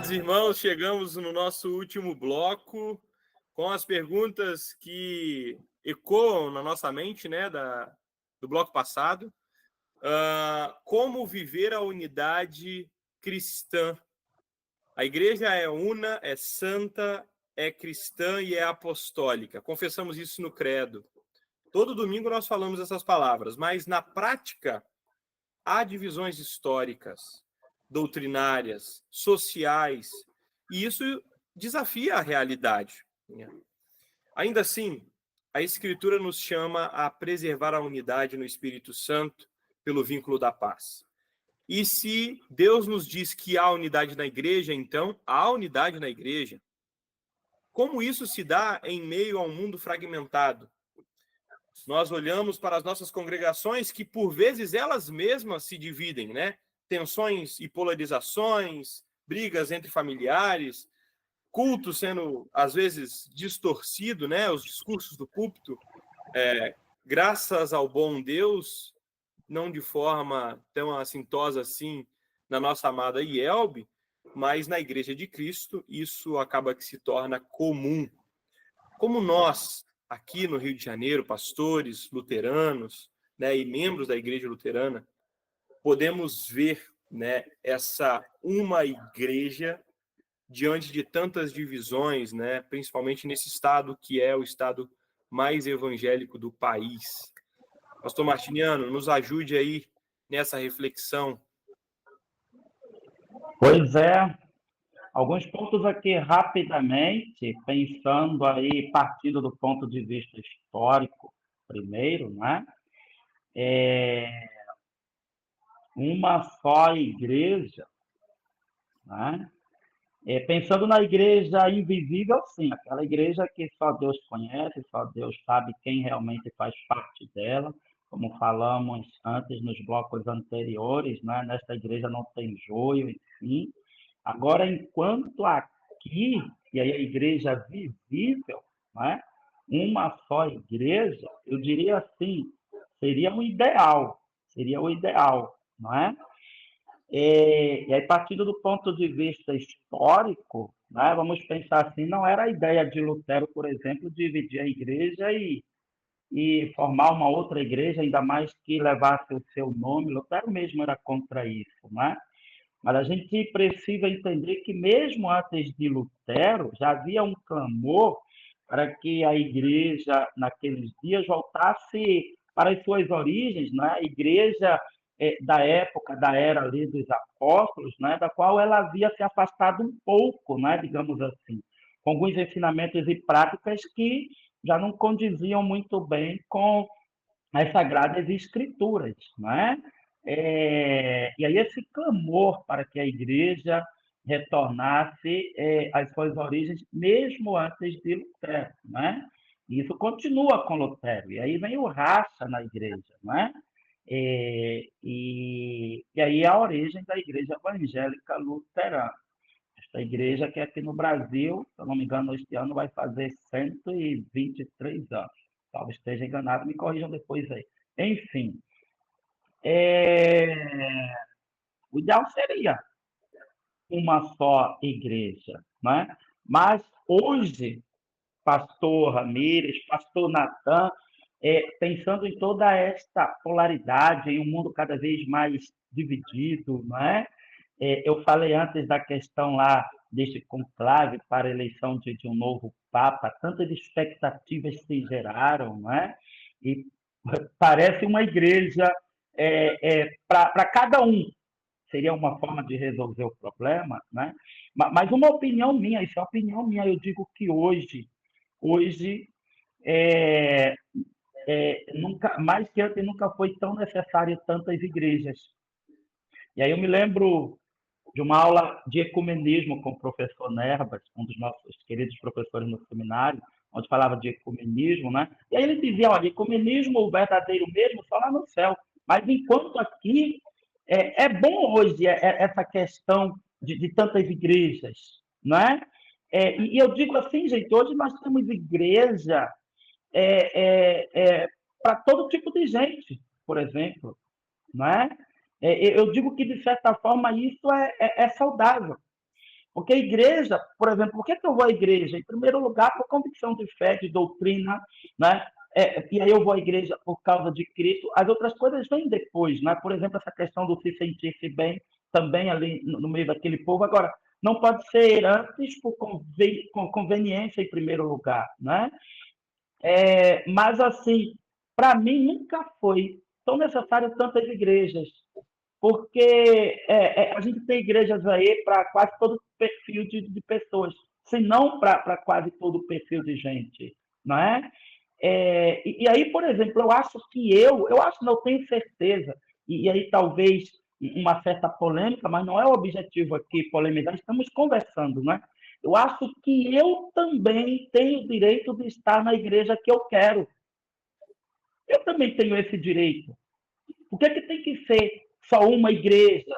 Amados irmãos, chegamos no nosso último bloco com as perguntas que ecoam na nossa mente, né, do bloco passado. Como viver a unidade cristã? A igreja é una, é santa, é cristã e é apostólica. Confessamos isso no credo. Todo domingo nós falamos essas palavras, mas na prática há divisões históricas, doutrinárias, sociais, e isso desafia a realidade. Ainda assim, a Escritura nos chama a preservar a unidade no Espírito Santo pelo vínculo da paz. E se Deus nos diz que há unidade na igreja, então há unidade na igreja. Como isso se dá em meio a um mundo fragmentado? Nós olhamos para as nossas congregações que, por vezes, elas mesmas se dividem, né? Tensões e polarizações, brigas entre familiares, culto sendo, às vezes, distorcido, né? Os discursos do púlpito, graças ao bom Deus, não de forma tão assintosa assim na nossa amada IELB, mas na Igreja de Cristo, isso acaba que se torna comum. Como nós, aqui no Rio de Janeiro, pastores luteranos, né, e membros da Igreja Luterana, podemos ver, né, essa uma igreja diante de tantas divisões, né, principalmente nesse estado que é o estado mais evangélico do país. Pastor Martiniano, nos ajude aí nessa reflexão. Pois é, alguns pontos aqui rapidamente, pensando aí, partindo do ponto de vista histórico, primeiro, né? Uma só igreja, né? Pensando na igreja invisível, sim, aquela igreja que só Deus conhece, só Deus sabe quem realmente faz parte dela, como falamos antes nos blocos anteriores, né? Nesta igreja não tem joio, enfim. Agora, enquanto aqui, e aí a igreja visível, né? Uma só igreja, eu diria assim, seria o ideal, não é? E aí, partindo do ponto de vista histórico, né, vamos pensar assim, não era a ideia de Lutero, por exemplo, dividir a igreja e formar uma outra igreja, ainda mais que levasse o seu nome. Lutero mesmo era contra isso, né? Mas a gente precisa entender que mesmo antes de Lutero, já havia um clamor para que a igreja, naqueles dias, voltasse para as suas origens, né? A igreja da época, da era ali dos apóstolos, né? Da qual ela havia se afastado um pouco, né? Digamos assim, com alguns ensinamentos e práticas que já não condiziam muito bem com as Sagradas Escrituras, né? E aí esse clamor para que a igreja retornasse às suas origens, mesmo antes de Lutero, né? E isso continua com Lutero, e aí vem o racha na igreja, né? E aí a origem da igreja evangélica luterana. Esta igreja que aqui no Brasil, se eu não me engano, este ano vai fazer 123 anos. Talvez esteja enganado, me corrijam depois aí. Enfim, o ideal seria uma só igreja, né? Mas hoje, pastor Ramírez, pastor Natan, pensando em toda esta polaridade, em um mundo cada vez mais dividido, não é? Eu falei antes da questão lá deste conclave para a eleição de um novo Papa, tantas expectativas se geraram, não é? E parece uma igreja para cada um. Seria uma forma de resolver o problema, né? Mas uma opinião minha, isso é uma opinião minha, eu digo que hoje nunca, mais que antes, nunca foi tão necessário tantas igrejas. E aí eu me lembro de uma aula de ecumenismo com o professor Nerbas, um dos nossos queridos professores no seminário, onde falava de ecumenismo, né? E aí ele dizia, olha, ecumenismo, o verdadeiro mesmo, só lá no céu. Mas enquanto aqui, é bom hoje essa questão de tantas igrejas, não é? E eu digo assim, gente, hoje nós temos igreja para todo tipo de gente, por exemplo, não é? Eu digo que, de certa forma, isso é saudável. Porque a igreja, por exemplo, por que eu vou à igreja? Em primeiro lugar, por convicção de fé, de doutrina, né? E aí eu vou à igreja por causa de Cristo. As outras coisas vêm depois, né? Por exemplo, essa questão do se sentir-se bem, também ali no meio daquele povo. Agora, não pode ser antes por conveniência em primeiro lugar, né? Mas, assim, para mim nunca foi tão necessário tantas igrejas, porque a gente tem igrejas aí para quase todo perfil de pessoas, se não para quase todo perfil de gente, não é? E aí, por exemplo, eu acho, não tenho certeza, e aí talvez uma certa polêmica, mas não é o objetivo aqui polemizar, estamos conversando, né? Eu acho que eu também tenho o direito de estar na igreja que eu quero. Eu também tenho esse direito. Por que tem que ser só uma igreja?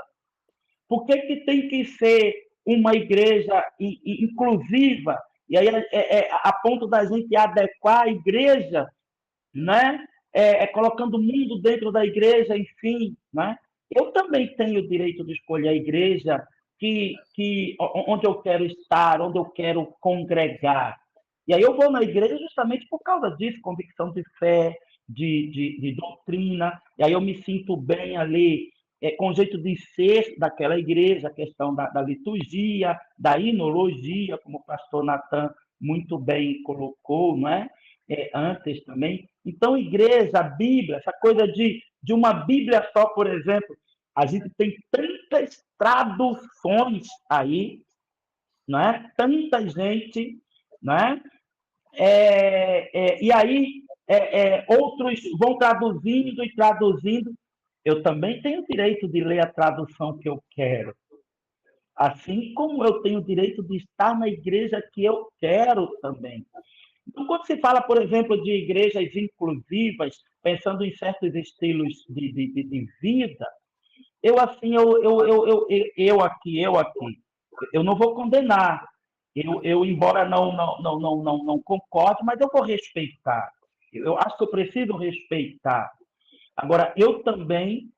Por que tem que ser uma igreja inclusiva? E aí a ponto da gente adequar a igreja, né? Colocando o mundo dentro da igreja, enfim, né? Eu também tenho o direito de escolher a igreja onde eu quero estar, onde eu quero congregar. E aí eu vou na igreja justamente por causa disso, convicção de fé, de doutrina, e aí eu me sinto bem ali, com o jeito de ser daquela igreja, a questão da liturgia, da inologia, como o pastor Natan muito bem colocou, não é? Antes também. Então, igreja, a Bíblia, essa coisa de uma Bíblia só, por exemplo, a gente tem tantas traduções aí, não é? Tanta gente, não é? E aí outros vão traduzindo e traduzindo. Eu também tenho o direito de ler a tradução que eu quero. Assim como eu tenho o direito de estar na igreja que eu quero também. Então, quando se fala, por exemplo, de igrejas inclusivas, pensando em certos estilos de vida, eu assim, eu não vou condenar. Embora não concorde, mas eu vou respeitar. Eu acho que eu preciso respeitar. Agora, eu também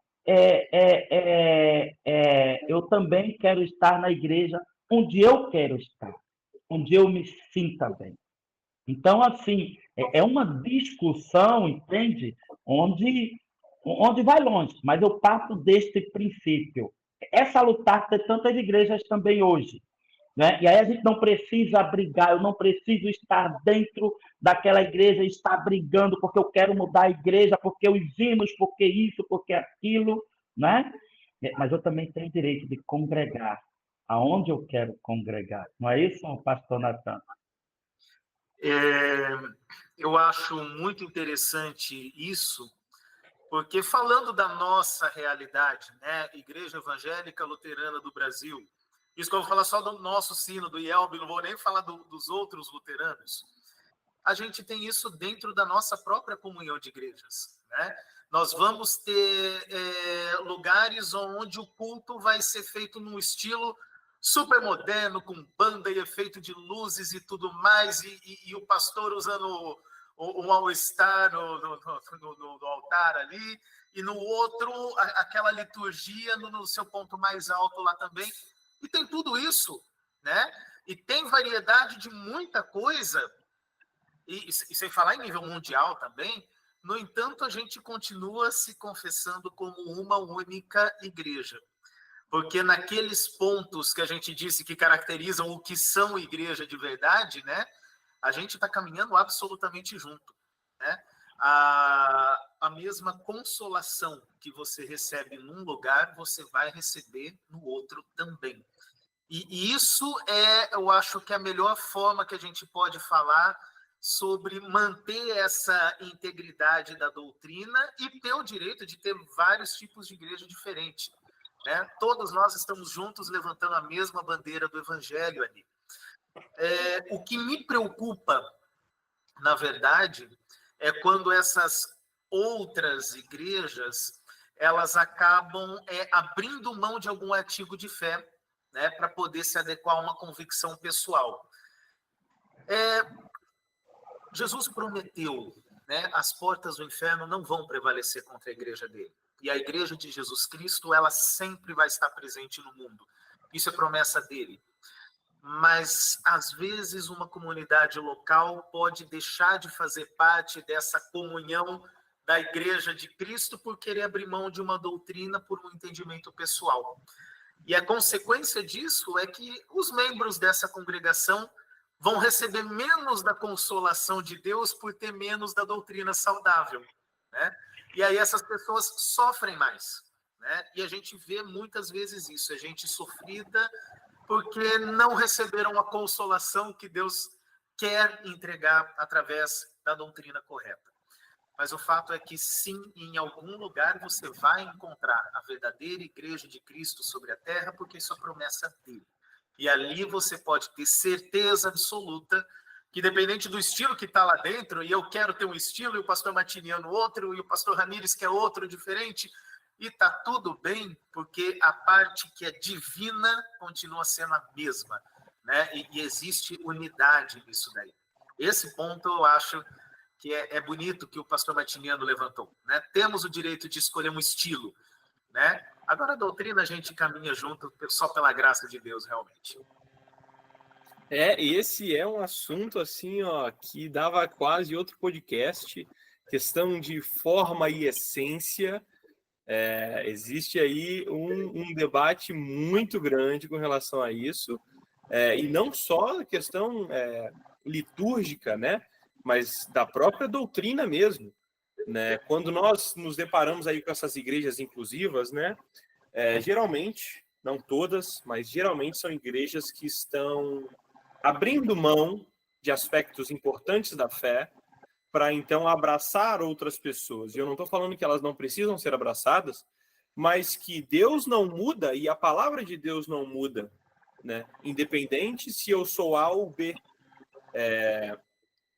quero estar na igreja onde eu quero estar, onde eu me sinta bem. Então, assim, é uma discussão, entende? Onde vai longe, mas eu parto deste princípio. É salutar ter tantas igrejas também hoje, né? E aí a gente não precisa brigar, eu não preciso estar dentro daquela igreja e estar brigando porque eu quero mudar a igreja, porque os hinos, porque isso, porque aquilo, né? Mas eu também tenho direito de congregar aonde eu quero congregar. Não é isso, pastor Natan? Eu acho muito interessante isso, porque falando da nossa realidade, né, Igreja Evangélica Luterana do Brasil, isso que eu vou falar só do nosso sino, do IELB, não vou nem falar dos outros luteranos, a gente tem isso dentro da nossa própria comunhão de igrejas, né? Nós vamos ter lugares onde o culto vai ser feito num estilo super moderno, com banda e efeito de luzes e tudo mais, e o pastor usando um all-star no altar ali, e no outro, aquela liturgia no seu ponto mais alto lá também. E tem tudo isso, né? E tem variedade de muita coisa, e sem falar em nível mundial também. No entanto, a gente continua se confessando como uma única igreja. Porque naqueles pontos que a gente disse que caracterizam o que são igreja de verdade, né? A gente está caminhando absolutamente junto, né? A mesma consolação que você recebe num lugar, você vai receber no outro também. E isso eu acho que é a melhor forma que a gente pode falar sobre manter essa integridade da doutrina e ter o direito de ter vários tipos de igreja diferentes, né? Todos nós estamos juntos levantando a mesma bandeira do evangelho ali. O que me preocupa, na verdade, é quando essas outras igrejas elas acabam abrindo mão de algum artigo de fé, né, para poder se adequar a uma convicção pessoal. Jesus prometeu, né, as portas do inferno não vão prevalecer contra a igreja dele. E a igreja de Jesus Cristo, ela sempre vai estar presente no mundo. Isso é promessa dele. mas às vezes uma comunidade local pode deixar de fazer parte dessa comunhão da Igreja de Cristo por querer abrir mão de uma doutrina por um entendimento pessoal. E a consequência disso é que os membros dessa congregação vão receber menos da consolação de Deus por ter menos da doutrina saudável, né? E aí essas pessoas sofrem mais, né? E a gente vê muitas vezes isso, a gente sofrida porque não receberam a consolação que Deus quer entregar através da doutrina correta. Mas o fato é que sim, em algum lugar você vai encontrar a verdadeira igreja de Cristo sobre a terra, porque isso é promessa dele. E ali você pode ter certeza absoluta que, independente do estilo que está lá dentro, e eu quero ter um estilo, e o pastor Martiniano outro, e o pastor Ramírez quer outro, diferente, e está tudo bem, porque a parte que é divina continua sendo a mesma, né? E existe unidade nisso daí. Esse ponto eu acho que é bonito que o pastor Martiniano levantou, né? Temos o direito de escolher um estilo, né? Agora a doutrina a gente caminha junto só pela graça de Deus, realmente. Esse é um assunto assim, ó, que dava quase outro podcast, questão de forma e essência. Existe aí um debate muito grande com relação a isso, e não só a questão litúrgica, né, mas da própria doutrina mesmo, né? Quando nós nos deparamos aí com essas igrejas inclusivas, né, geralmente, não todas, mas geralmente são igrejas que estão abrindo mão de aspectos importantes da fé para então abraçar outras pessoas. E eu não estou falando que elas não precisam ser abraçadas, mas que Deus não muda e a palavra de Deus não muda, né? Independente se eu sou A ou B.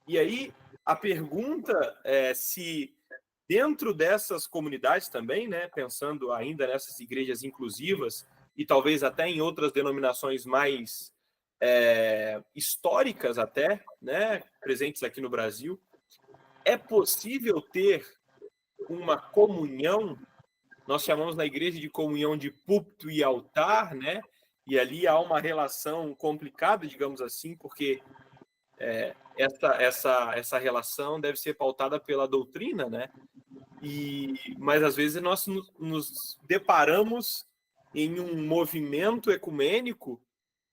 E aí a pergunta é se dentro dessas comunidades também, né, pensando ainda nessas igrejas inclusivas e talvez até em outras denominações mais históricas até, né, presentes aqui no Brasil, é possível ter uma comunhão, nós chamamos na igreja de comunhão de púlpito e altar, né? E ali há uma relação complicada, digamos assim, porque essa relação deve ser pautada pela doutrina, né? Mas às vezes nós nos deparamos em um movimento ecumênico,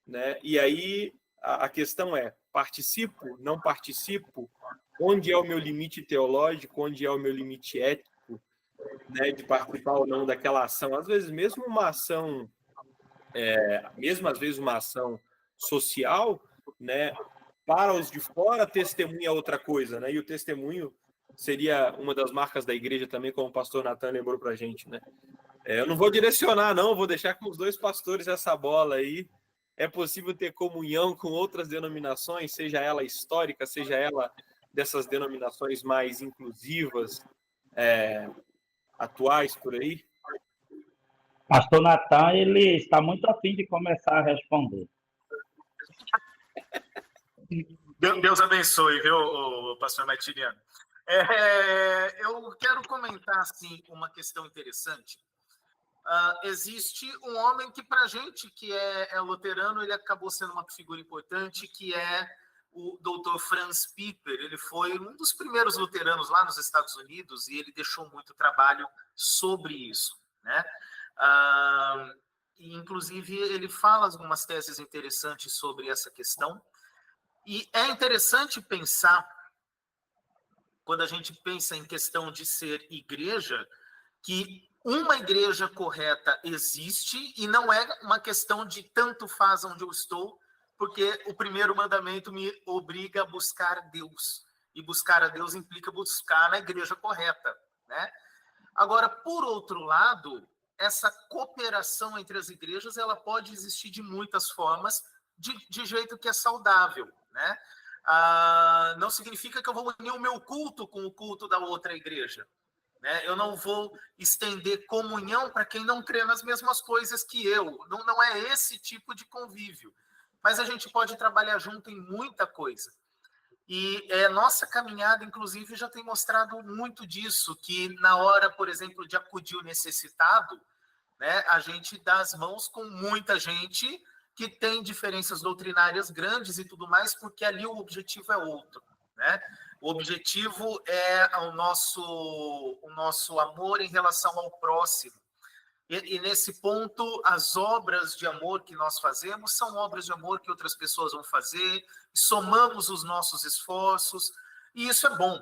né? E aí a questão é: participo, não participo? Onde é o meu limite teológico? Onde é o meu limite ético, né, de participar ou não daquela ação? Às vezes, mesmo uma ação, mesmo às vezes uma ação social, né, para os de fora, testemunha outra coisa, né? E o testemunho seria uma das marcas da igreja também, como o pastor Natan lembrou para a gente, né? Eu não vou direcionar, não, vou deixar com os dois pastores essa bola aí. É possível ter comunhão com outras denominações, seja ela histórica, seja ela dessas denominações mais inclusivas, atuais por aí? Pastor Natan, ele está muito afim de começar a responder. Deus abençoe, viu, pastor Martiniano? Eu quero comentar assim, uma questão interessante. Existe um homem que, para a gente que é luterano, ele acabou sendo uma figura importante, que é o Dr. Franz Piper. Ele foi um dos primeiros luteranos lá nos Estados Unidos e ele deixou muito trabalho sobre isso, né? E, inclusive, ele fala algumas teses interessantes sobre essa questão. E é interessante pensar, quando a gente pensa em questão de ser igreja, que uma igreja correta existe e não é uma questão de tanto faz onde eu estou, porque o primeiro mandamento me obriga a buscar Deus. E buscar a Deus implica buscar na igreja correta, né? Agora, por outro lado, essa cooperação entre as igrejas, ela pode existir de muitas formas, de jeito que é saudável, né? Não significa que eu vou unir o meu culto com o culto da outra igreja, né? Eu não vou estender comunhão para quem não crê nas mesmas coisas que eu. Não é esse tipo de convívio. Mas a gente pode trabalhar junto em muita coisa. E nossa caminhada, inclusive, já tem mostrado muito disso, que na hora, por exemplo, de acudir o necessitado, né, a gente dá as mãos com muita gente que tem diferenças doutrinárias grandes e tudo mais, porque ali o objetivo é outro, né? O objetivo é o nosso amor em relação ao próximo. E nesse ponto, as obras de amor que nós fazemos são obras de amor que outras pessoas vão fazer, somamos os nossos esforços, e isso é bom,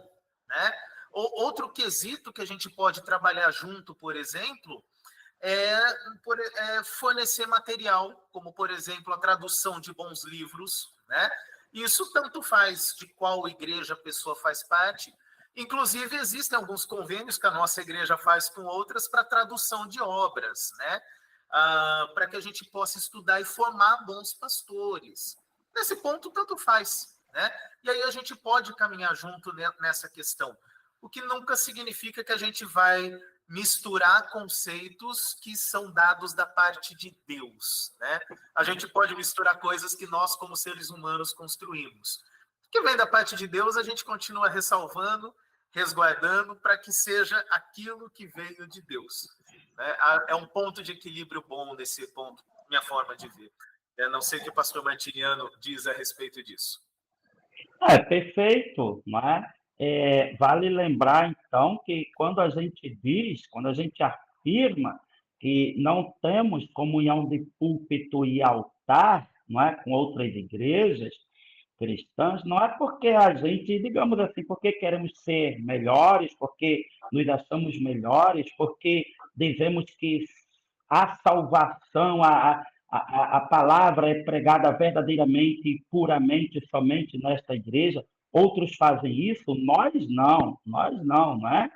né? Outro quesito que a gente pode trabalhar junto, por exemplo, é fornecer material, como, por exemplo, a tradução de bons livros, né? Isso tanto faz de qual igreja a pessoa faz parte. Inclusive, existem alguns convênios que a nossa igreja faz com outras para tradução de obras, né? Para que a gente possa estudar e formar bons pastores. Nesse ponto, tanto faz, né? E aí a gente pode caminhar junto nessa questão, o que nunca significa que a gente vai misturar conceitos que são dados da parte de Deus, né? A gente pode misturar coisas que nós, como seres humanos, construímos. O que vem da parte de Deus, a gente continua ressalvando, resguardando, para que seja aquilo que veio de Deus, né? É um ponto de equilíbrio bom nesse ponto, minha forma de ver. Eu não sei o que o pastor Martiniano diz a respeito disso. Perfeito, né? Vale lembrar, então, que quando a gente afirma que não temos comunhão de púlpito e altar, não é, com outras igrejas cristãs, não é porque a gente, digamos assim, porque queremos ser melhores, porque nos achamos melhores, porque dizemos que a salvação, a palavra é pregada verdadeiramente e puramente somente nesta igreja. Outros fazem isso, nós não, não é?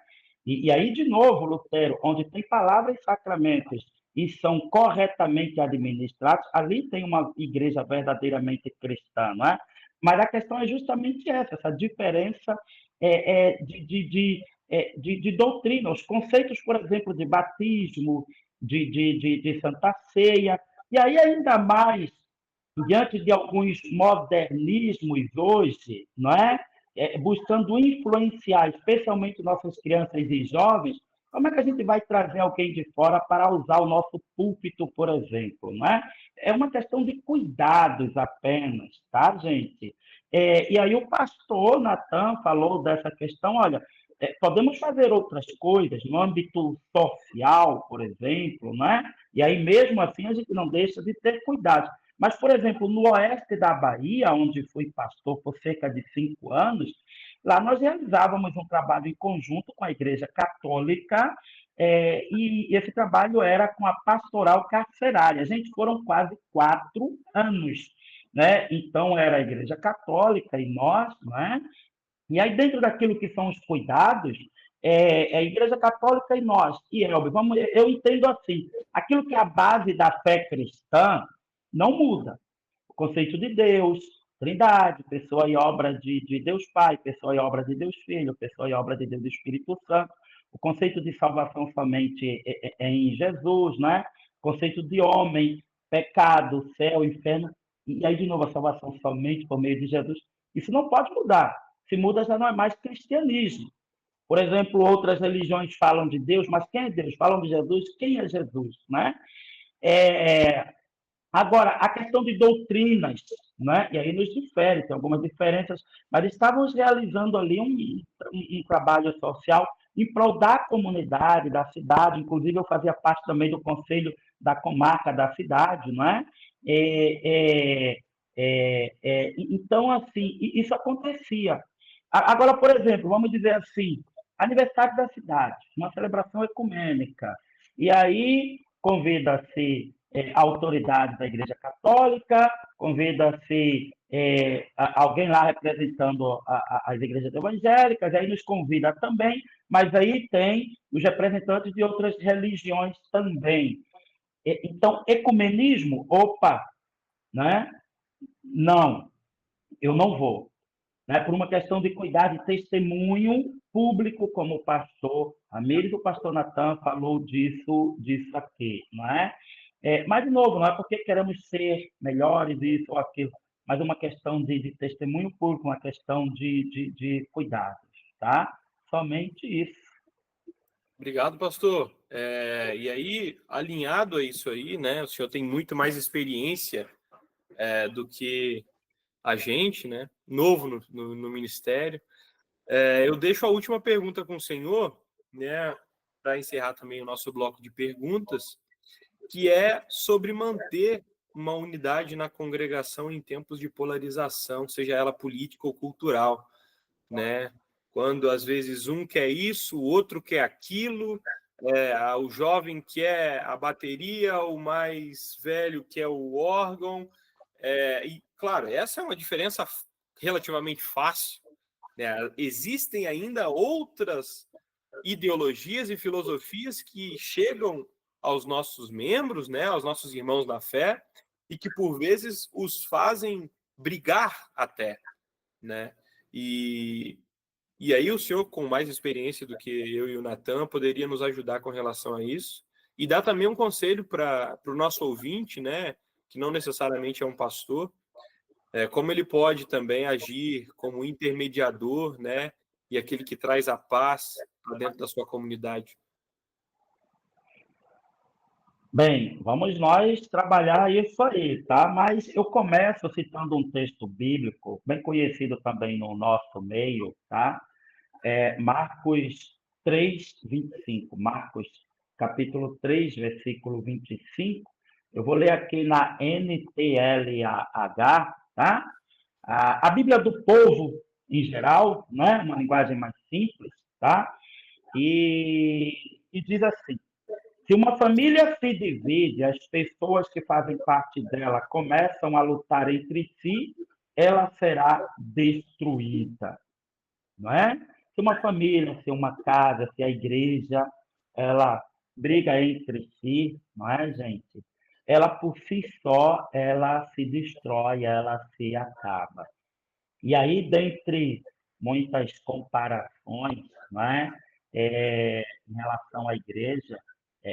E aí, de novo, Lutero, onde tem palavra e sacramentos e são corretamente administrados, ali tem uma igreja verdadeiramente cristã, não é? Mas a questão é justamente essa diferença de doutrina, os conceitos, por exemplo, de batismo, de Santa Ceia, e aí ainda mais diante de alguns modernismos hoje, não é? Buscando influenciar, especialmente nossas crianças e jovens, como é que a gente vai trazer alguém de fora para usar o nosso púlpito, por exemplo, não é? É uma questão de cuidados apenas, tá, gente? E aí o pastor Natan falou dessa questão, olha, podemos fazer outras coisas no âmbito social, por exemplo, né? E aí, mesmo assim, a gente não deixa de ter cuidado. Mas, por exemplo, no oeste da Bahia, onde fui pastor por cerca de 5 anos, lá nós realizávamos um trabalho em conjunto com a Igreja Católica, e esse trabalho era com a pastoral carcerária. Gente, foram quase 4 anos, né? Então, era a Igreja Católica e nós, né? E aí, dentro daquilo que são os cuidados, a Igreja Católica e nós, e Elber, eu entendo assim, aquilo que é a base da fé cristã não muda. O conceito de Deus, Trindade, pessoa e obra de Deus Pai, pessoa e obra de Deus Filho, pessoa e obra de Deus Espírito Santo, o conceito de salvação somente em Jesus, né? O conceito de homem, pecado, céu, inferno, e aí, de novo, a salvação somente por meio de Jesus. Isso não pode mudar. Se muda, já não é mais cristianismo. Por exemplo, outras religiões falam de Deus, mas quem é Deus? Falam de Jesus, quem é Jesus? Né? Agora, a questão de doutrinas, né? E aí nos difere, tem algumas diferenças, mas estávamos realizando ali um trabalho social em prol da comunidade, da cidade, inclusive eu fazia parte também do conselho da comarca da cidade, não é? Então, assim, isso acontecia. Agora, por exemplo, vamos dizer assim, aniversário da cidade, uma celebração ecumênica, e aí convida-se autoridades da Igreja Católica, convida-se alguém lá representando as igrejas evangélicas, aí nos convida também, mas aí tem os representantes de outras religiões também. Então, ecumenismo, opa, né? Não, eu não vou. Né, por uma questão de cuidar de testemunho público, como o pastor Amílio, o pastor Natan falou disso aqui, não é? Mas, de novo, não é porque queremos ser melhores, isso ou aquilo, mas uma questão de testemunho público, uma questão de cuidados, tá? Somente isso. Obrigado, pastor. E aí, alinhado a isso aí, né? O senhor tem muito mais experiência do que a gente, né? Novo no ministério. Eu deixo a última pergunta com o senhor, né? Para encerrar também o nosso bloco de perguntas, que é sobre manter uma unidade na congregação em tempos de polarização, seja ela política ou cultural, né? Quando às vezes um quer isso, o outro quer aquilo, o jovem quer a bateria, o mais velho quer o órgão, e claro, essa é uma diferença relativamente fácil, né? Existem ainda outras ideologias e filosofias que chegam aos nossos membros, né, aos nossos irmãos na fé, e que por vezes os fazem brigar até, né? E aí o senhor, com mais experiência do que eu e o Natan, poderia nos ajudar com relação a isso e dar também um conselho para o nosso ouvinte, né, que não necessariamente é um pastor, como ele pode também agir como intermediador, né, e aquele que traz a paz para dentro da sua comunidade. Bem, vamos nós trabalhar isso aí, tá? Mas eu começo citando um texto bíblico, bem conhecido também no nosso meio, tá? Marcos 3:25. Marcos, capítulo 3, versículo 25. Eu vou ler aqui na NTLH, tá? A Bíblia do Povo, em geral, né? Uma linguagem mais simples, tá? E diz assim: se uma família se divide, as pessoas que fazem parte dela começam a lutar entre si, ela será destruída, não é? Se uma família, se uma casa, se a igreja, ela briga entre si, não é, gente? Ela por si só, ela se destrói, ela se acaba. E aí, dentre muitas comparações, não é? Em relação à igreja,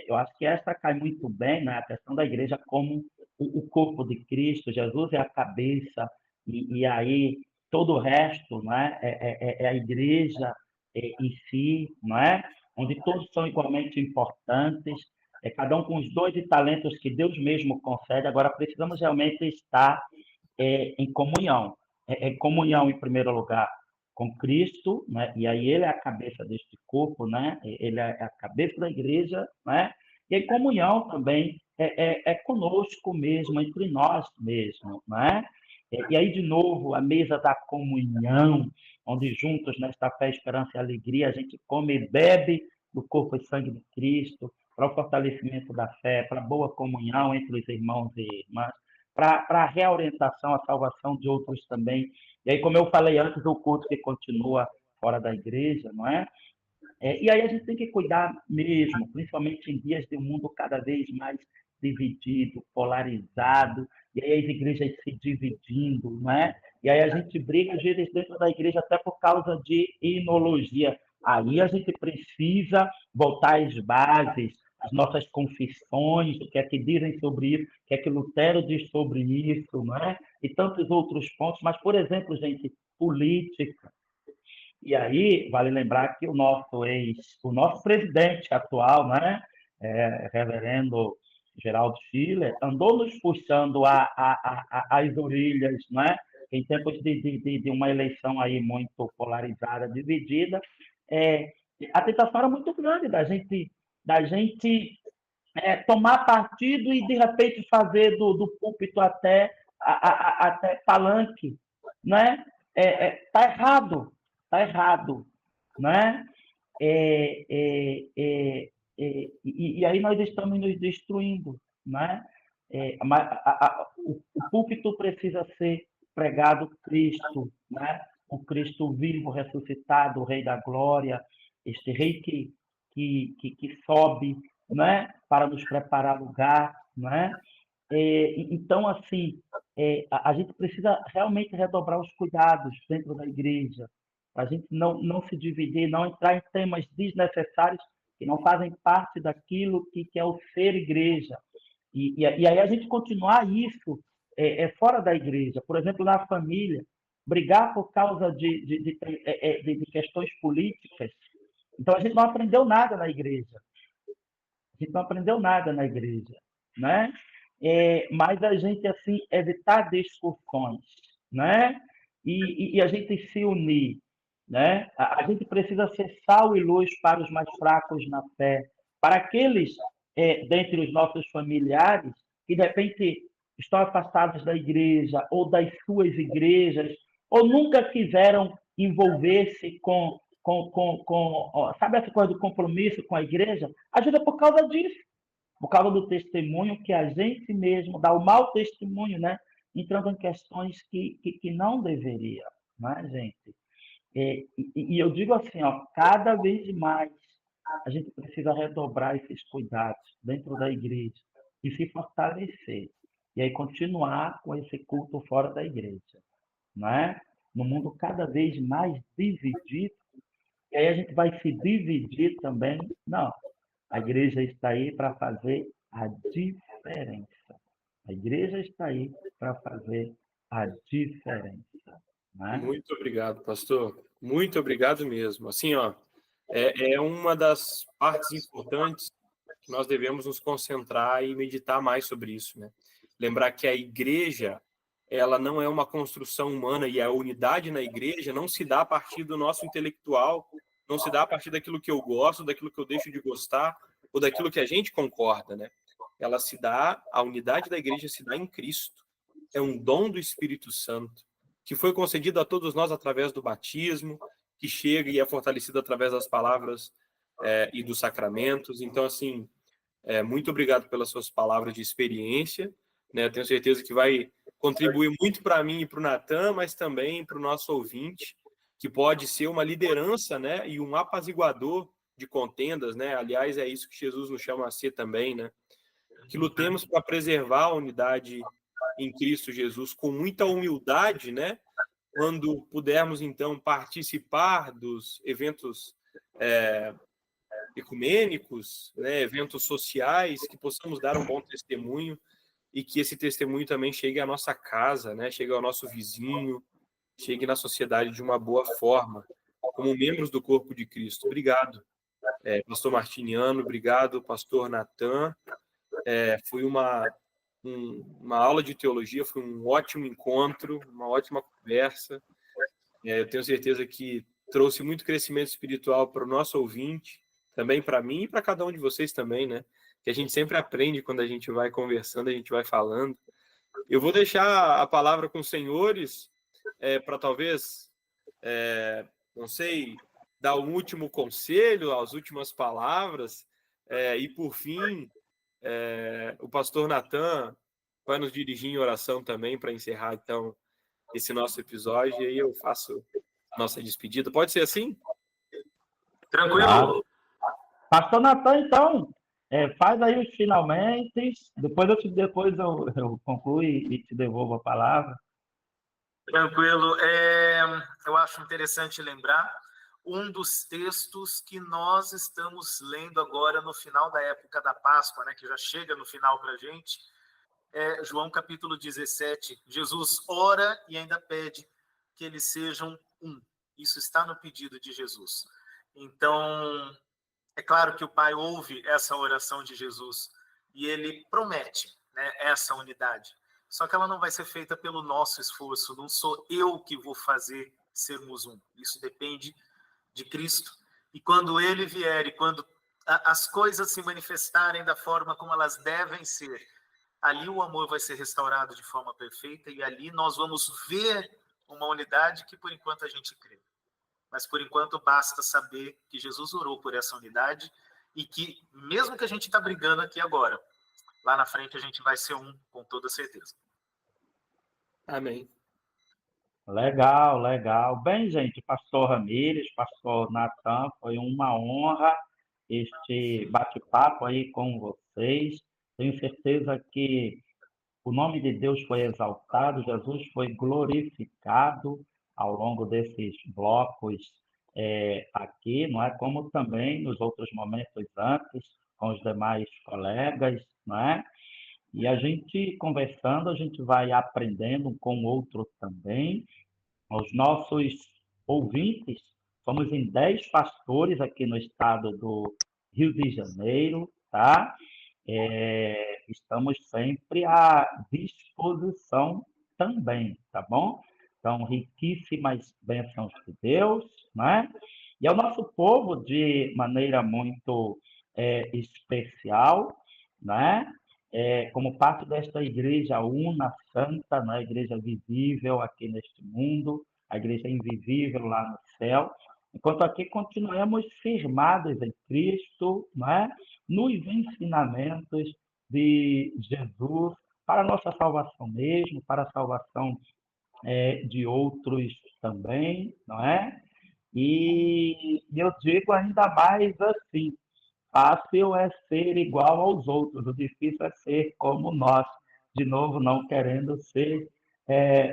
eu acho que essa cai muito bem, né? A questão da igreja como o corpo de Cristo, Jesus é a cabeça, e aí todo o resto, não é? É a igreja em si, não é? Onde todos são igualmente importantes, cada um com os dons e talentos que Deus mesmo concede. Agora, precisamos realmente estar em comunhão. Comunhão, em primeiro lugar, com Cristo, né? E aí ele é a cabeça deste corpo, né? Ele é a cabeça da igreja, né? E em comunhão também conosco mesmo, entre nós mesmo, né? E aí, de novo, a mesa da comunhão, onde juntos, nesta fé, esperança e alegria, a gente come e bebe do corpo e sangue de Cristo, para o fortalecimento da fé, para a boa comunhão entre os irmãos e irmãs, para a reorientação, a salvação de outros também. E aí, como eu falei antes, o culto que continua fora da igreja, não é? E aí a gente tem que cuidar mesmo, principalmente em dias de um mundo cada vez mais dividido, polarizado, e aí as igrejas se dividindo, não é? E aí a gente briga, às vezes, dentro da igreja até por causa de inologia. Aí a gente precisa voltar às bases, as nossas confissões, o que é que dizem sobre isso, o que é que Lutero diz sobre isso, não é? E tantos outros pontos. Mas, por exemplo, gente, política. E aí, vale lembrar que o nosso presidente atual, né, reverendo Geraldo Schiller, andou nos puxando as orelhas, né, em tempos de uma eleição aí muito polarizada, dividida. A tentação era muito grande da gente tomar partido e, de repente, fazer do púlpito até palanque, né? Tá errado, tá errado, né? E aí nós estamos nos destruindo, né? O púlpito precisa ser pregado Cristo, né? O Cristo vivo, ressuscitado, o Rei da Glória, este Rei que sobe, né? Para nos preparar lugar, né? Então, assim, a gente precisa realmente redobrar os cuidados dentro da igreja, para a gente não se dividir, não entrar em temas desnecessários que não fazem parte daquilo que é o ser igreja. E aí a gente continuar isso fora da igreja, por exemplo, na família, brigar por causa de questões políticas. Então, a gente não aprendeu nada na igreja. A gente não aprendeu nada na igreja, né? mas a gente, assim, evitar discussões, né? E a gente se unir, né? A gente precisa ser sal e luz para os mais fracos na fé, para aqueles dentre os nossos familiares que, de repente, estão afastados da igreja ou das suas igrejas, ou nunca quiseram envolver-se sabe essa coisa do compromisso com a igreja? Ajuda por causa disso, por causa do testemunho que a gente mesmo dá, o mau testemunho, né? Entrando em questões que não deveria, né, gente? E eu digo assim, ó, cada vez mais a gente precisa redobrar esses cuidados dentro da igreja e se fortalecer. E aí continuar com esse culto fora da igreja, né? No mundo cada vez mais dividido, e aí a gente vai se dividir também. Não, a igreja está aí para fazer a diferença. A igreja está aí para fazer a diferença, né? Muito obrigado, pastor. Muito obrigado mesmo. Assim, ó, é uma das partes importantes que nós devemos nos concentrar e meditar mais sobre isso, né? Lembrar que a igreja, ela não é uma construção humana, e a unidade na igreja não se dá a partir do nosso intelectual, não se dá a partir daquilo que eu gosto, daquilo que eu deixo de gostar, ou daquilo que a gente concorda, né? Ela se dá, a unidade da igreja se dá em Cristo. É um dom do Espírito Santo, que foi concedido a todos nós através do batismo, que chega e é fortalecido através das palavras e dos sacramentos. Então, assim, muito obrigado pelas suas palavras de experiência, né? Tenho certeza que vai contribuir muito para mim e para o Natan, mas também para o nosso ouvinte, que pode ser uma liderança, né? E um apaziguador de contendas, né? Aliás, é isso que Jesus nos chama a ser também, né? Que lutemos para preservar a unidade em Cristo Jesus com muita humildade, né? Quando pudermos, então, participar dos eventos ecumênicos, né? Eventos sociais, que possamos dar um bom testemunho e que esse testemunho também chegue à nossa casa, né? Chegue ao nosso vizinho, chegue na sociedade de uma boa forma, como membros do corpo de Cristo. Obrigado, pastor Martiniano, obrigado, pastor Natan. Foi uma aula de teologia, foi um ótimo encontro, uma ótima conversa. Eu tenho certeza que trouxe muito crescimento espiritual para o nosso ouvinte, também para mim e para cada um de vocês também, né? Que a gente sempre aprende quando a gente vai conversando, a gente vai falando. Eu vou deixar a palavra com os senhores para talvez, não sei, dar um último conselho, as últimas palavras, e por fim, o pastor Natan vai nos dirigir em oração também para encerrar, então, esse nosso episódio, e aí eu faço a nossa despedida. Pode ser assim? Tranquilo? Pastor Natan, então, faz aí os finalmente, depois eu concluo e te devolvo a palavra. Tranquilo. Eu acho interessante lembrar um dos textos que nós estamos lendo agora no final da época da Páscoa, né, que já chega no final para a gente, João capítulo 17. Jesus ora e ainda pede que eles sejam um. Isso está no pedido de Jesus. Então, é claro que o Pai ouve essa oração de Jesus e ele promete, né, essa unidade. Só que ela não vai ser feita pelo nosso esforço, não sou eu que vou fazer sermos um. Isso depende de Cristo. E quando ele vier e quando as coisas se manifestarem da forma como elas devem ser, ali o amor vai ser restaurado de forma perfeita e ali nós vamos ver uma unidade que por enquanto a gente crê. Mas por enquanto basta saber que Jesus orou por essa unidade e que mesmo que a gente está brigando aqui agora, lá na frente a gente vai ser um, com toda certeza. Amém. Legal, legal. Bem, gente, pastor Ramires, pastor Natan, foi uma honra este bate-papo aí com vocês. Tenho certeza que o nome de Deus foi exaltado, Jesus foi glorificado ao longo desses blocos aqui, não é? Como também nos outros momentos antes, com os demais colegas, não é? E a gente conversando, a gente vai aprendendo um com o outro também. Os nossos ouvintes, somos em 10 pastores aqui no estado do Rio de Janeiro, tá? estamos sempre à disposição também, tá bom? Então, riquíssimas bênçãos de Deus, né? E ao nosso povo, de maneira muito especial, né? Como parte desta igreja una, santa, né? Igreja visível aqui neste mundo, a igreja invisível lá no céu. Enquanto aqui continuamos firmados em Cristo, né? Nos ensinamentos de Jesus, para a nossa salvação mesmo, para a salvação de outros também, não é? E eu digo ainda mais assim, fácil é ser igual aos outros, o difícil é ser como nós, de novo, não querendo ser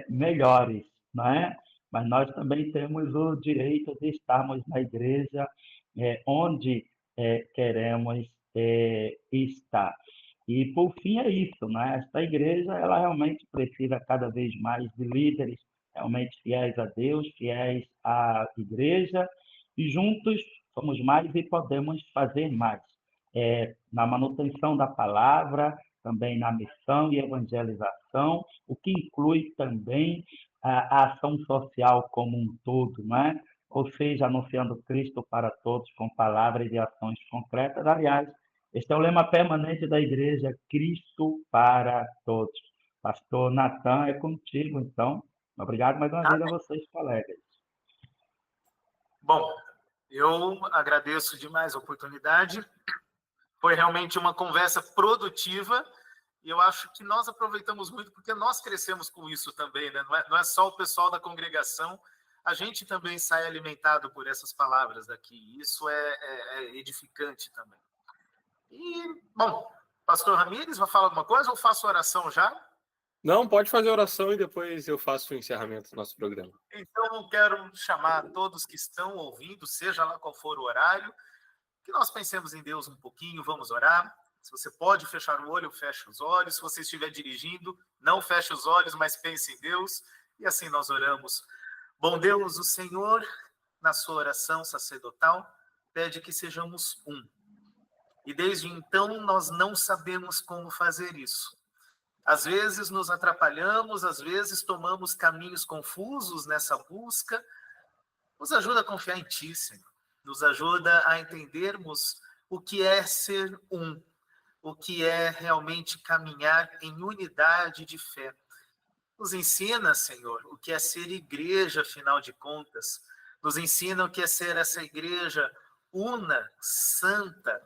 melhores, não é? Mas nós também temos o direito de estarmos na igreja onde queremos estar. E, por fim, é isso, né? Esta igreja, ela realmente precisa cada vez mais de líderes realmente fiéis a Deus, fiéis à igreja, e juntos somos mais e podemos fazer mais. Na manutenção da palavra, também na missão e evangelização, o que inclui também a ação social como um todo, não é? Ou seja, anunciando Cristo para todos com palavras e ações concretas. Aliás, este é o lema permanente da igreja, Cristo para todos. Pastor Natan, é contigo, então. Obrigado mais uma vez a vocês, colegas. Bom, eu agradeço demais a oportunidade. Foi realmente uma conversa produtiva e eu acho que nós aproveitamos muito porque nós crescemos com isso também, né? Não é só o pessoal da congregação, a gente também sai alimentado por essas palavras daqui. Isso é edificante também. E, bom, pastor Ramires, vai falar alguma coisa ou faço oração já? Não, pode fazer oração e depois eu faço o encerramento do nosso programa. Então, eu quero chamar todos que estão ouvindo, seja lá qual for o horário, que nós pensemos em Deus um pouquinho, vamos orar. Se você pode fechar o olho, feche os olhos. Se você estiver dirigindo, não feche os olhos, mas pense em Deus. E assim nós oramos. Bom Deus, o Senhor, na sua oração sacerdotal, pede que sejamos um. E desde então nós não sabemos como fazer isso. Às vezes nos atrapalhamos, às vezes tomamos caminhos confusos nessa busca. Nos ajuda a confiar em Ti, Senhor. Nos ajuda a entendermos o que é ser um, o que é realmente caminhar em unidade de fé. Nos ensina, Senhor, o que é ser igreja, afinal de contas. Nos ensina o que é ser essa igreja una, santa,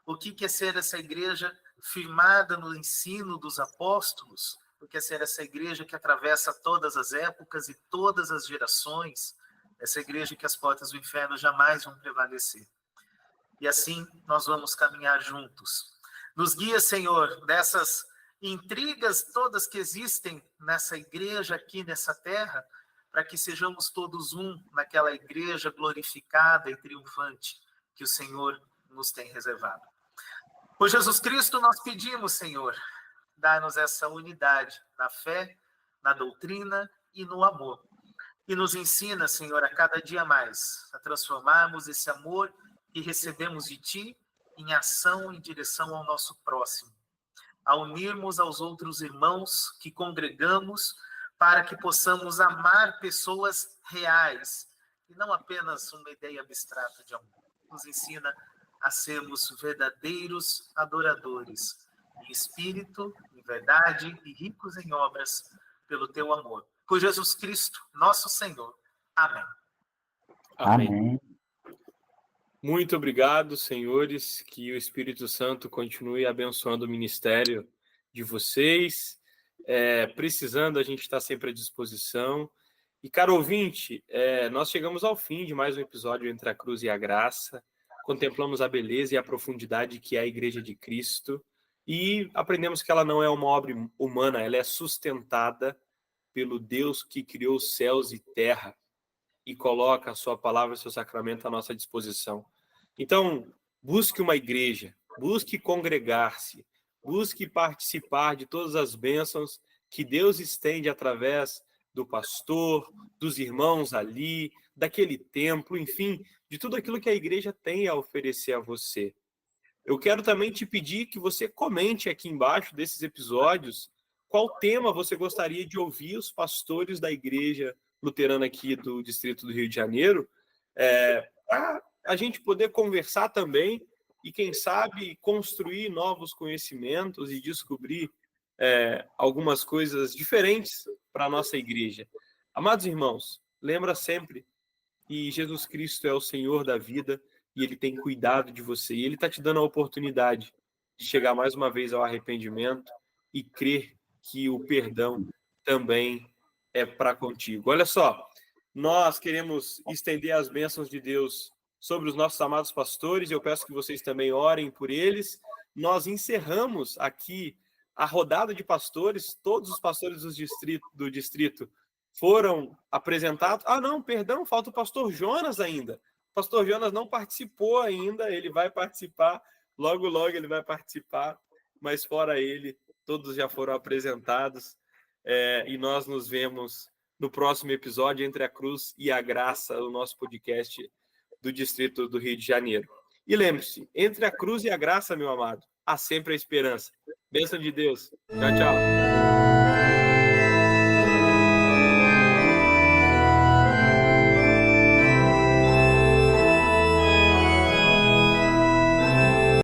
o que é ser essa igreja firmada no ensino dos apóstolos, o que é ser essa igreja que atravessa todas as épocas e todas as gerações, essa igreja que as portas do inferno jamais vão prevalecer. E assim nós vamos caminhar juntos. Nos guia, Senhor, dessas intrigas todas que existem nessa igreja aqui nessa terra, para que sejamos todos um naquela igreja glorificada e triunfante que o Senhor nos tem reservado. Por Jesus Cristo nós pedimos, Senhor, dá-nos essa unidade na fé, na doutrina e no amor. E nos ensina, Senhor, a cada dia mais, a transformarmos esse amor que recebemos de Ti em ação em direção ao nosso próximo. A unirmos aos outros irmãos que congregamos para que possamos amar pessoas reais e não apenas uma ideia abstrata de amor. Nos ensina a sermos verdadeiros adoradores, em espírito, em verdade e ricos em obras pelo Teu amor. Por Jesus Cristo, nosso Senhor. Amém. Amém. Muito obrigado, senhores. Que o Espírito Santo continue abençoando o ministério de vocês. Precisando, a gente está sempre à disposição. E, caro ouvinte, nós chegamos ao fim de mais um episódio Entre a Cruz e a Graça. Contemplamos a beleza e a profundidade que é a Igreja de Cristo. E aprendemos que ela não é uma obra humana, ela é sustentada pelo Deus que criou céus e terra e coloca a sua palavra e seu sacramento à nossa disposição. Então, busque uma igreja, busque congregar-se, busque participar de todas as bênçãos que Deus estende através do pastor, dos irmãos ali, daquele templo, enfim, de tudo aquilo que a igreja tem a oferecer a você. Eu quero também te pedir que você comente aqui embaixo desses episódios qual tema você gostaria de ouvir os pastores da igreja luterana aqui do Distrito do Rio de Janeiro, para a gente poder conversar também e, quem sabe, construir novos conhecimentos e descobrir algumas coisas diferentes para a nossa igreja. Amados irmãos, lembra sempre que Jesus Cristo é o Senhor da vida e Ele tem cuidado de você. E Ele está te dando a oportunidade de chegar mais uma vez ao arrependimento e crer que o perdão também é para contigo. Olha só, nós queremos estender as bênçãos de Deus sobre os nossos amados pastores, eu peço que vocês também orem por eles. Nós encerramos aqui a rodada de pastores, todos os pastores do distrito foram apresentados. Ah, não, perdão, falta o pastor Jonas ainda. O pastor Jonas não participou ainda, ele vai participar, logo, logo ele vai participar, mas fora ele, todos já foram apresentados, e nós nos vemos no próximo episódio, Entre a Cruz e a Graça, o nosso podcast do Distrito do Rio de Janeiro. E lembre-se, entre a cruz e a graça, meu amado, há sempre a esperança. Bênção de Deus. Tchau, tchau.